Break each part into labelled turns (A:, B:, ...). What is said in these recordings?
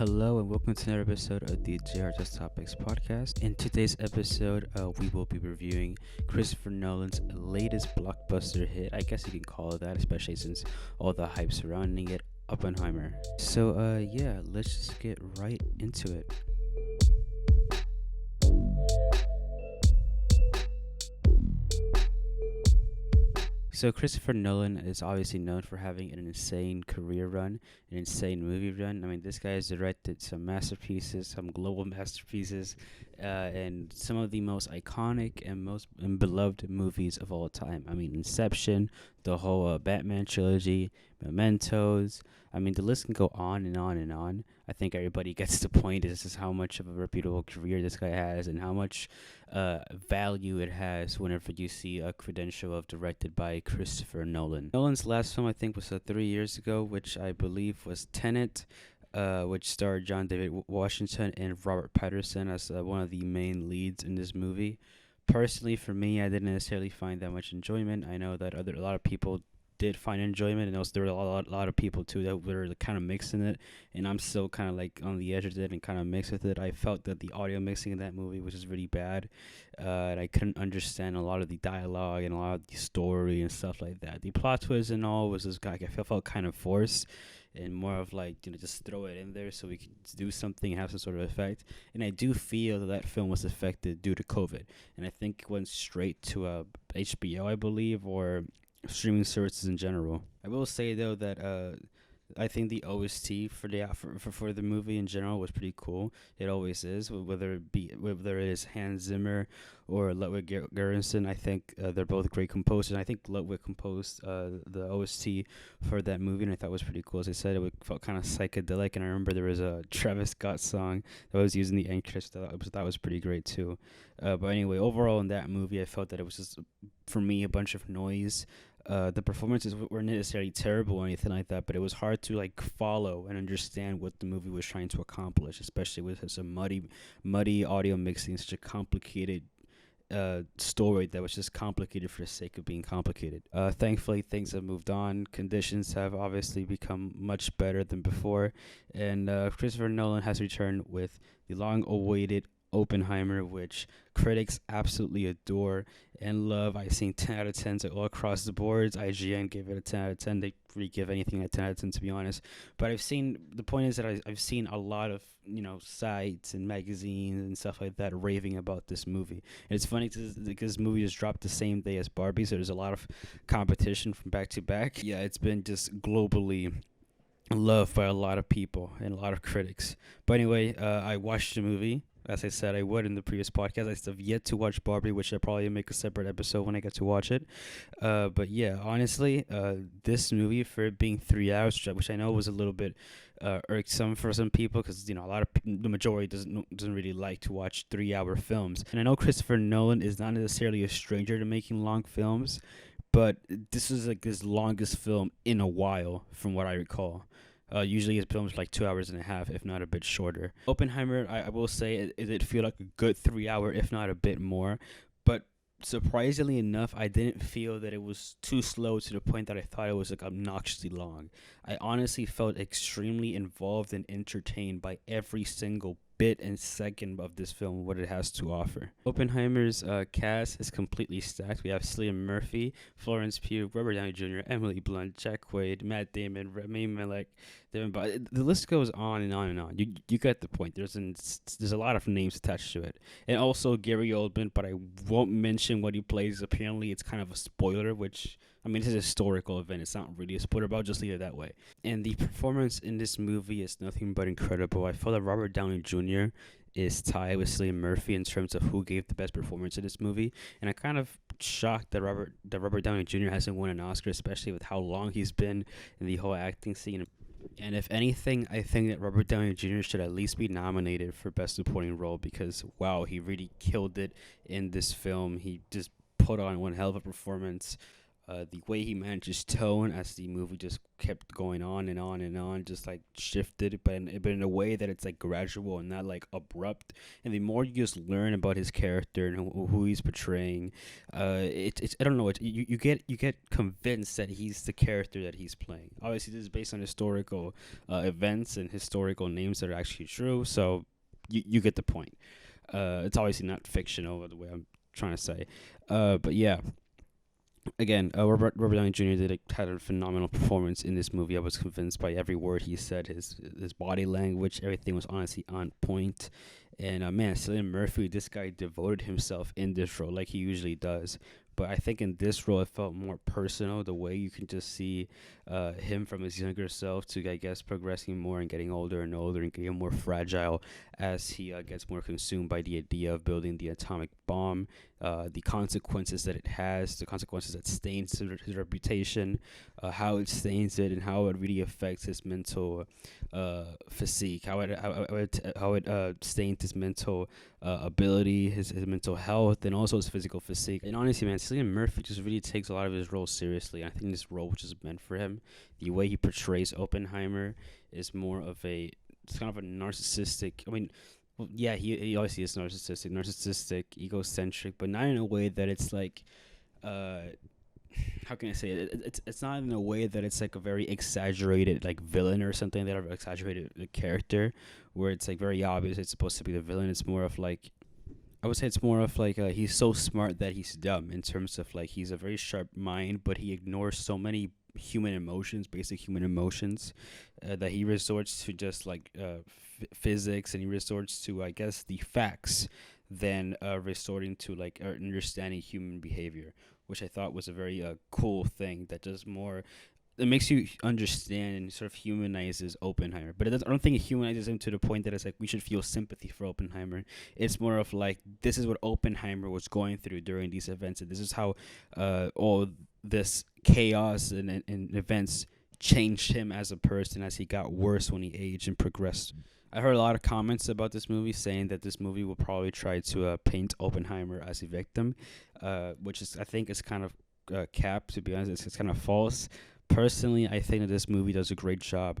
A: Hello and welcome to another episode of the JR Just Topics podcast. In today's episode, we will be reviewing Christopher Nolan's latest blockbuster hit. I guess you can call it that, especially since all the hype surrounding it, Oppenheimer. So, let's just get right into it. So Christopher Nolan is obviously known for having an insane career run, an insane movie run. I mean, this guy has directed some masterpieces, some global masterpieces, and some of the most iconic and most beloved movies of all time. I mean, Inception, the whole Batman trilogy, Mementos. I mean, the list can go on and on and on. I think everybody gets the point. This is how much of a reputable career this guy has and how much value it has whenever you see a credential of directed by Christopher Nolan. Nolan's last film, I think, was 3 years ago, which I believe was Tenet, which starred John David Washington and Robert Pattinson as one of the main leads in this movie. Personally, for me, I didn't necessarily find that much enjoyment. I know that a lot of people did find enjoyment, and also there were a lot of people too that were kind of mixed in it, and I'm still kind of like on the edge of it and kind of mixed with it. I felt that the audio mixing in that movie was just really bad, and I couldn't understand a lot of the dialogue and a lot of the story and stuff like that. The plot twist and all was just like I felt kind of forced and more of like, just throw it in there so we could do something and have some sort of effect. And I do feel that film was affected due to COVID, and I think it went straight to HBO, I believe, or streaming services in general. I will say though that I think the OST for the movie in general was pretty cool. It always is, whether it is Hans Zimmer or Ludwig Göransson. I think they're both great composers. I think Ludwig composed the OST for that movie, and I thought it was pretty cool. As I said, it felt kind of psychedelic, and I remember there was a Travis Scott song that was using the end credits. That was pretty great too. But anyway, overall in that movie, I felt that it was just, for me, a bunch of noise. The performances weren't necessarily terrible or anything like that, but it was hard to like follow and understand what the movie was trying to accomplish, especially with some muddy audio mixing, such a complicated story that was just complicated for the sake of being complicated. Thankfully, things have moved on. Conditions have obviously become much better than before, and Christopher Nolan has returned with the long-awaited Oppenheimer, which critics absolutely adore and love. I've seen 10 out of 10s all across the boards. IGN gave it a 10 out of 10. They really give anything a 10 out of 10, to be honest. But the point is that I've seen a lot of, sites and magazines and stuff like that raving about this movie. And it's funny because this movie just dropped the same day as Barbie, so there's a lot of competition from back to back. Yeah, it's been just globally loved by a lot of people and a lot of critics. But anyway, I watched the movie. As I said I would in the previous podcast. I still have yet to watch Barbie, which I'll probably make a separate episode when I get to watch it. But yeah, honestly, this movie, for it being 3 hours, which I know was a little bit irksome for some people, because the majority doesn't really like to watch 3-hour films. And I know Christopher Nolan is not necessarily a stranger to making long films, but this is like his longest film in a while, from what I recall. Usually his films like 2 hours and a half, if not a bit shorter. Oppenheimer, I will say, it feel like a good 3 hour, if not a bit more. But surprisingly enough, I didn't feel that it was too slow to the point that I thought it was like obnoxiously long. I honestly felt extremely involved and entertained by every single bit and second of this film, what it has to offer. Oppenheimer's cast is completely stacked. We have Cillian Murphy, Florence Pugh, Robert Downey Jr., Emily Blunt, Jack Quaid, Matt Damon, Rami Malek, the list goes on and on and on. You get the point. There's a lot of names attached to it, and also Gary Oldman, but I won't mention what he plays. Apparently, it's kind of a spoiler, which, I mean, it's a historical event. It's not really a spoiler, but I'll just leave it that way. And the performance in this movie is nothing but incredible. I feel that Robert Downey Jr. is tied with Cillian Murphy in terms of who gave the best performance in this movie. And I'm kind of shocked that Robert Downey Jr. hasn't won an Oscar, especially with how long he's been in the whole acting scene. And if anything, I think that Robert Downey Jr. should at least be nominated for Best Supporting Role, because, wow, he really killed it in this film. He just put on one hell of a performance. The way he managed his tone as the movie just kept going on and on and on, just like shifted, but in a way that it's like gradual and not like abrupt. And the more you just learn about his character and who he's portraying, it's I don't know, you get convinced that he's the character that he's playing. Obviously, this is based on historical events and historical names that are actually true, so you get the point. It's obviously not fictional, the way I'm trying to say. But yeah, again, Robert Downey Jr. had a phenomenal performance in this movie. I was convinced by every word he said. His body language, everything was honestly on point. And man, Cillian Murphy, this guy devoted himself in this role like he usually does. But I think in this role, it felt more personal. The way you can just see him from his younger self to, I guess, progressing more and getting older and older and getting more fragile as he gets more consumed by the idea of building the atomic bomb, the consequences that it has, the consequences that stains his reputation, how it stains it, and how it really affects his mental physique, how it stains his mental ability, his mental health, and also his physical physique. And honestly, man, Cillian Murphy just really takes a lot of his roles seriously. I think this role, which is meant for him, the way he portrays Oppenheimer is more of it's kind of a narcissistic. I mean, well, yeah, he obviously is narcissistic, egocentric, but not in a way that it's like, uh, how can I say it? It's not in a way that it's like a very exaggerated like villain or something that are exaggerated character, where it's like very obvious it's supposed to be the villain. It's more of like, I would say it's more of like he's so smart that he's dumb, in terms of like he's a very sharp mind, but he ignores so many human emotions, basic human emotions, that he resorts to just like physics, and he resorts to, I guess, the facts than resorting to like understanding human behavior, which I thought was a very cool thing that does more. It makes you understand and sort of humanizes Oppenheimer, but I don't think it humanizes him to the point that it's like we should feel sympathy for Oppenheimer. It's more of like, this is what Oppenheimer was going through during these events, and this is how all this chaos and events changed him as a person as he got worse when he aged and progressed. I heard a lot of comments about this movie saying that this movie will probably try to paint Oppenheimer as a victim, which is, I think, is kind of capped. To be honest, it's kind of false. Personally, I think that this movie does a great job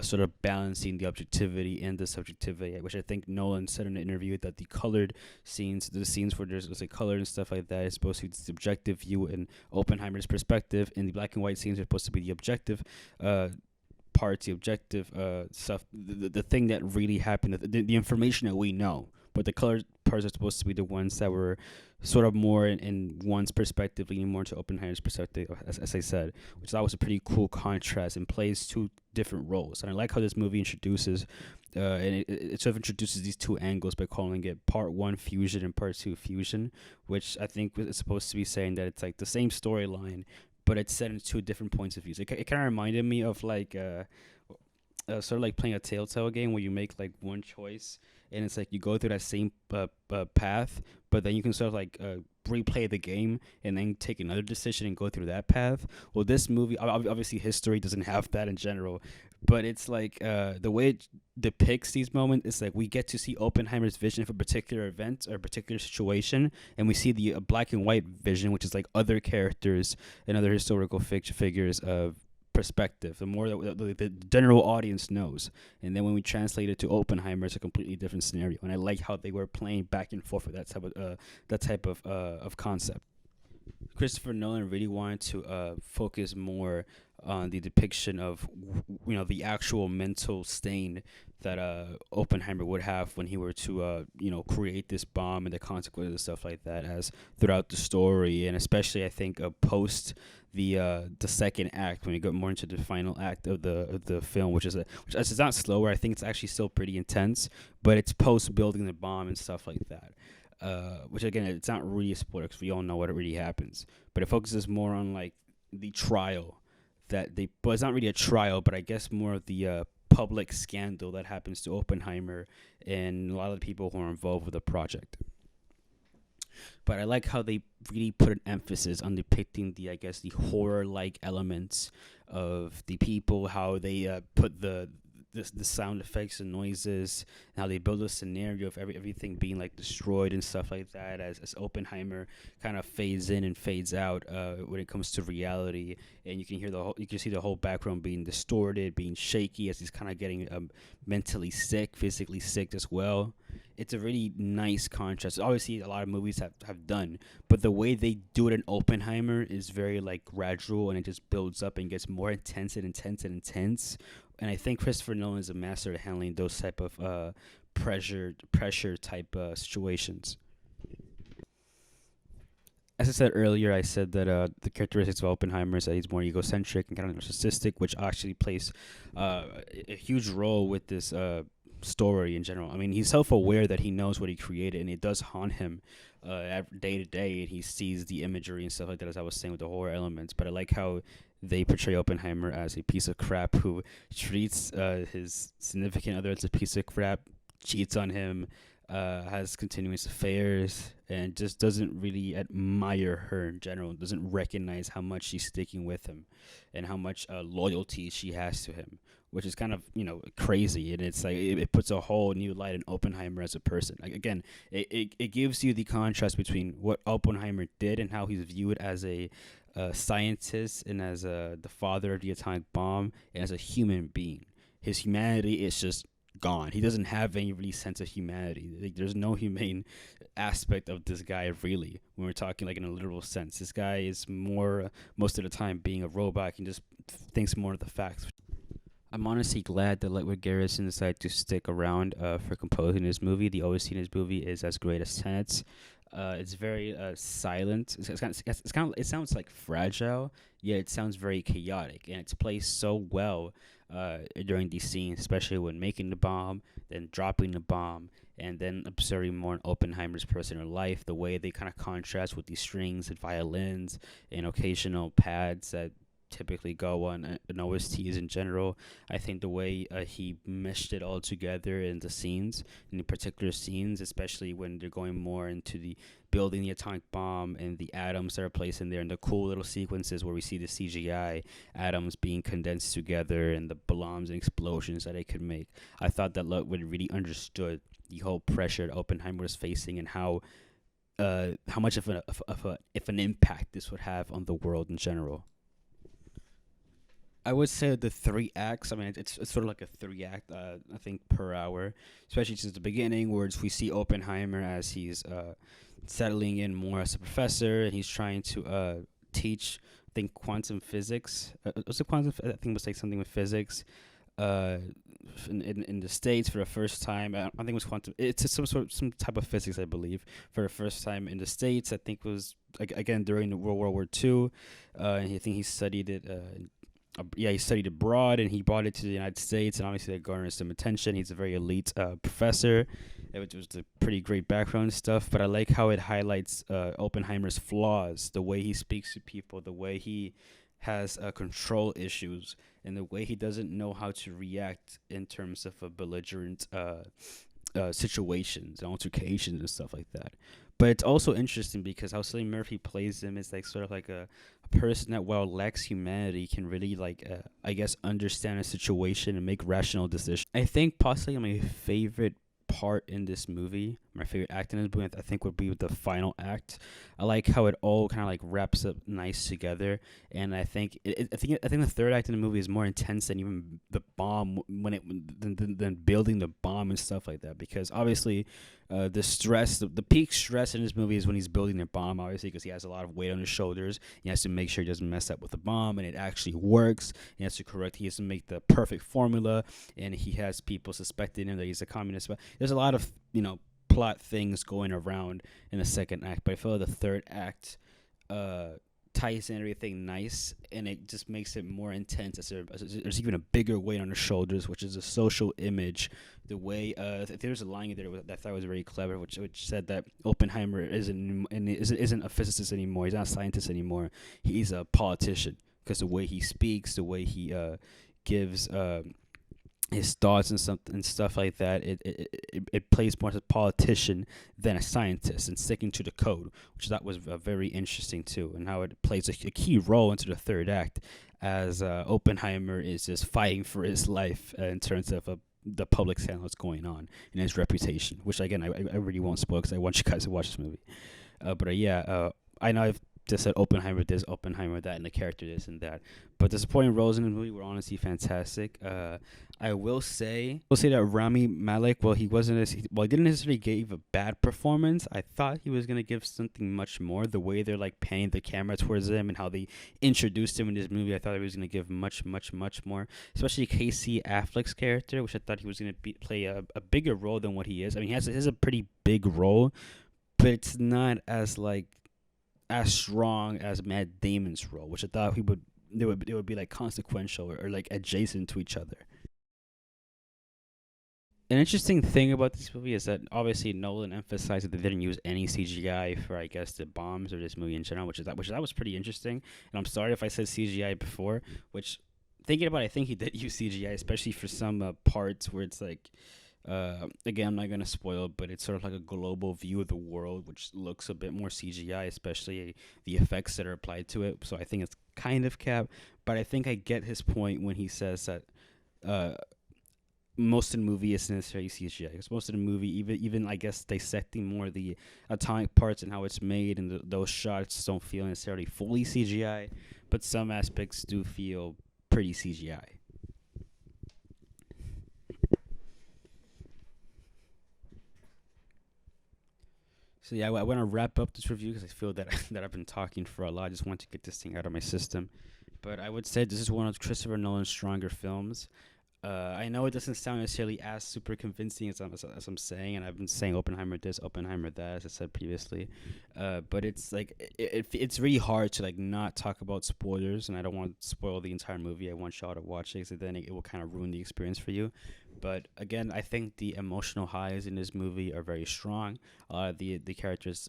A: sort of balancing the objectivity and the subjectivity, which I think Nolan said in an interview that the scenes where there's like color and stuff like that, is supposed to be the subjective view in Oppenheimer's perspective, and the black and white scenes are supposed to be the objective parts, the objective stuff, the thing that really happened, the information that we know. But the color parts are supposed to be the ones that were sort of more in one's perspective, leaning more to Oppenheimer's perspective, as I said, which I thought was a pretty cool contrast and plays two different roles. And I like how this movie introduces, and it sort of introduces these two angles by calling it part one fusion and part two fusion, which I think is supposed to be saying that it's like the same storyline, but it's set in two different points of view. So it kind of reminded me of like sort of like playing a Telltale game where you make like one choice, and it's like you go through that same path, but then you can sort of like replay the game and then take another decision and go through that path. Well, this movie, obviously history doesn't have that in general, but it's like the way it depicts these moments is like we get to see Oppenheimer's vision for a particular event or a particular situation, and we see the black and white vision, which is like other characters and other historical figures of perspective, the more that the general audience knows. And then when we translate it to Oppenheimer, it's a completely different scenario. And I like how they were playing back and forth with that type of concept. Christopher Nolan really wanted to focus more on the depiction of the actual mental stain that Oppenheimer would have when he were to create this bomb, and the consequences and stuff like that as throughout the story, and especially I think post the second act, when you go more into the final act of the film, which is not slower. I think it's actually still pretty intense, but it's post building the bomb and stuff like that. Which again, it's not really a spoiler because we all know what really happens, but it focuses more on like the trial but it's not really a trial, but I guess more of the public scandal that happens to Oppenheimer and a lot of the people who are involved with the project. But I like how they really put an emphasis on depicting the horror-like elements of the people, how they put the sound effects and noises, and how they build a scenario of everything being like destroyed and stuff like that. As Oppenheimer kind of fades in and fades out when it comes to reality, and you can see the whole background being distorted, being shaky as he's kind of getting mentally sick, physically sick as well. It's a really nice contrast. Obviously, a lot of movies have done, but the way they do it in Oppenheimer is very like gradual, and it just builds up and gets more intense and intense and intense. And I think Christopher Nolan is a master at handling those type of pressure type situations. As I said earlier, I said that the characteristics of Oppenheimer is that he's more egocentric and kind of narcissistic, which actually plays a huge role with this story in general. I mean, he's self-aware that he knows what he created, and it does haunt him day to day, and he sees the imagery and stuff like that, as I was saying with the horror elements. But I like how they portray Oppenheimer as a piece of crap who treats his significant other as a piece of crap, cheats on him, has continuous affairs, and just doesn't really admire her in general, doesn't recognize how much she's sticking with him and how much loyalty she has to him, which is kind of, crazy. And it's like it puts a whole new light in Oppenheimer as a person. Like, again, it gives you the contrast between what Oppenheimer did and how he's viewed as a scientist and as the father of the atomic bomb and as a human being. His humanity is just gone. He doesn't have any really sense of humanity. Like, there's no humane aspect of this guy, really, when we're talking like in a literal sense. This guy is more most of the time being a robot and just thinks more of the facts. I'm honestly glad that Ludwig Göransson decided to stick around for composing this movie. The OST in this movie is as great as Tenet's. It's very silent. It sounds like fragile, yet it sounds very chaotic, and it's placed so well during these scenes, especially when making the bomb, then dropping the bomb, and then observing more in Oppenheimer's personal life. The way they kind of contrast with these strings and violins and occasional pads that typically go on OSTs in general. I think the way he meshed it all together in the scenes, in the particular scenes, especially when they're going more into the building the atomic bomb and the atoms that are placed in there, and the cool little sequences where we see the CGI atoms being condensed together and the bombs and explosions that it could make. I thought that Ludwig really understood the whole pressure that Oppenheimer was facing and how much of an impact this would have on the world in general. I would say the three acts. I mean, it's sort of like a three act. I think per hour, especially since the beginning, where we see Oppenheimer as he's settling in more as a professor, and he's trying to teach. I think quantum physics. Was it quantum? I think it was like something with physics. Uh, in the States for the first time. I think it was quantum. It's some type of physics, I believe, for the first time in the States. I think it was again during the World War II. And I think he studied it. He studied abroad and he brought it to the United States, and obviously that garnered some attention. He's a very elite professor, which was a pretty great background stuff. But I like how it highlights Oppenheimer's flaws, the way he speaks to people, the way he has control issues, and the way he doesn't know how to react in terms of a belligerent situations and altercations and stuff like that. But it's also interesting because how Cillian Murphy plays him is like sort of like a person that, while lacks humanity, can really I guess understand a situation and make rational decisions. I think possibly my favorite part in this movie, my favorite act in this movie, I think would be the final act. I like how it all kind of like wraps up nice together, and I think I think the third act in the movie is more intense than even the bomb than building the bomb and stuff like that. Because obviously, the stress, the peak stress in this movie is when he's building the bomb. Obviously, because he has a lot of weight on his shoulders, he has to make sure he doesn't mess up with the bomb, and it actually works. He has to make the perfect formula, and he has people suspecting him that he's a communist. But there's a lot of plot things going around in the second act, but I feel like the third act ties in everything nice, and it just makes it more intense. There's even a bigger weight on the shoulders, which is a social image. The way there's a line there that I thought was very clever, which said that Oppenheimer isn't a physicist anymore. He's not a scientist anymore. He's a politician, because the way he speaks, the way he gives his thoughts and stuff like that. It plays more as a politician than a scientist, and sticking to the code, which I thought was very interesting too, and how it plays a key role into the third act, as Oppenheimer is just fighting for his life in terms of the public scandal that's going on and his reputation. Which again, I really won't spoil because I want you guys to watch this movie. I know I've just said Oppenheimer this, Oppenheimer that, and the character this and that. But the supporting roles in the movie were honestly fantastic. I will say that Rami Malek, well, he didn't necessarily give a bad performance. I thought he was gonna give something much more. The way they're like panning the camera towards him and how they introduced him in this movie, I thought he was gonna give much, much, much more. Especially Casey Affleck's character, which I thought he was gonna play a bigger role than what he is. I mean, he has a pretty big role, but it's not as strong as Matt Damon's role, which I thought it would be like consequential or like adjacent to each other. An interesting thing about this movie is that obviously Nolan emphasized that they didn't use any CGI for, I guess, the bombs or this movie in general, which that was pretty interesting. And I'm sorry if I said CGI before, which thinking about it, I think he did use CGI, especially for some parts where it's like, again, I'm not gonna spoil, but it's sort of like a global view of the world, which looks a bit more CGI, especially the effects that are applied to it. So I think it's kind of cap, but I think I get his point when he says that uh, most of the movie isn't necessarily CGI. Because most of the movie, even I guess dissecting more the atomic parts and how it's made, and those shots don't feel necessarily fully CGI, but some aspects do feel pretty CGI. So yeah, I want to wrap up this review because I feel that that I've been talking for a lot. I just want to get this thing out of my system. But I would say this is one of Christopher Nolan's stronger films. I know it doesn't sound necessarily as super convincing as I'm saying, and I've been saying Oppenheimer this, Oppenheimer that, as I said previously. But it's like it's really hard to like not talk about spoilers, and I don't want to spoil the entire movie. I want y'all to watch it, because then it will kind of ruin the experience for you. But again, I think the emotional highs in this movie are very strong. The characters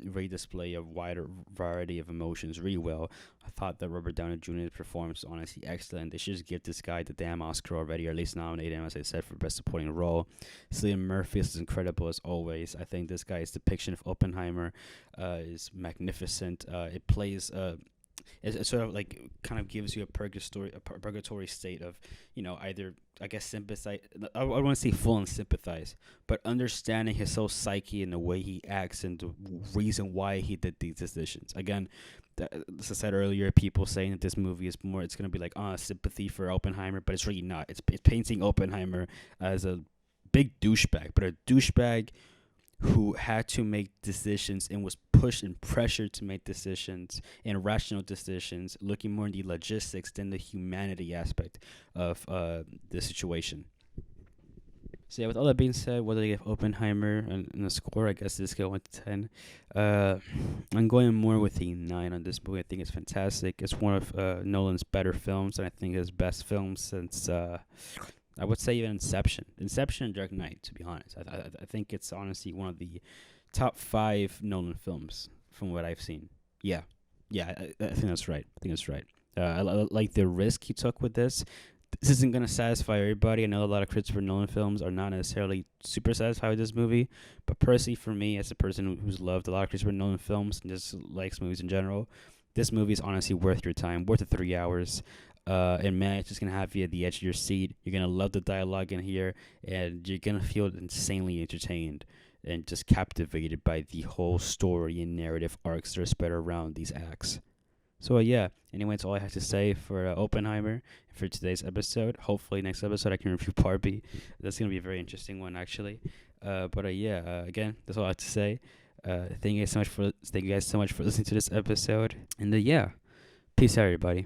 A: really display a wider variety of emotions really well. I thought that Robert Downey Jr.'s performance was honestly excellent. They should just give this guy the damn Oscar already, or at least nominate him, as I said, for Best Supporting Role. Cillian Murphy is incredible as always. I think this guy's depiction of Oppenheimer is magnificent. It plays it sort of like kind of gives you a purgatory state of, either, I guess, sympathize. I don't want to say full and sympathize, but understanding his whole psyche and the way he acts and the reason why he did these decisions. Again, as I said earlier, people saying that this movie is more, it's gonna be like sympathy for Oppenheimer, but it's really not. It's painting Oppenheimer as a big douchebag, but a douchebag who had to make decisions and was pushed and pressured to make decisions and rational decisions, looking more in the logistics than the humanity aspect of the situation. So yeah, with all that being said, what do I give Oppenheimer and the score? I guess this scale 1 to 10. I'm going more with a 9 on this movie. I think it's fantastic. It's one of Nolan's better films, and I think his best film since I would say even Inception and Dark Knight. To be honest, I think it's honestly one of the top 5 Nolan films from what I've seen. Yeah, yeah, I think that's right. I think that's right. I like the risk he took with this. This isn't gonna satisfy everybody. I know a lot of Christopher Nolan films are not necessarily super satisfied with this movie, but personally, for me, as a person who's loved a lot of Christopher Nolan films and just likes movies in general, this movie is honestly worth your time, worth the 3 hours. And man, it's just gonna have you at the edge of your seat. You're gonna love the dialogue in here, and you're gonna feel insanely entertained and just captivated by the whole story and narrative arcs that are spread around these acts. So yeah, anyway, that's all I have to say for Oppenheimer for today's episode. Hopefully, next episode I can review Part B. That's gonna be a very interesting one, actually. Again, that's all I have to say. Thank you guys so much for listening to this episode, and yeah, peace out, everybody.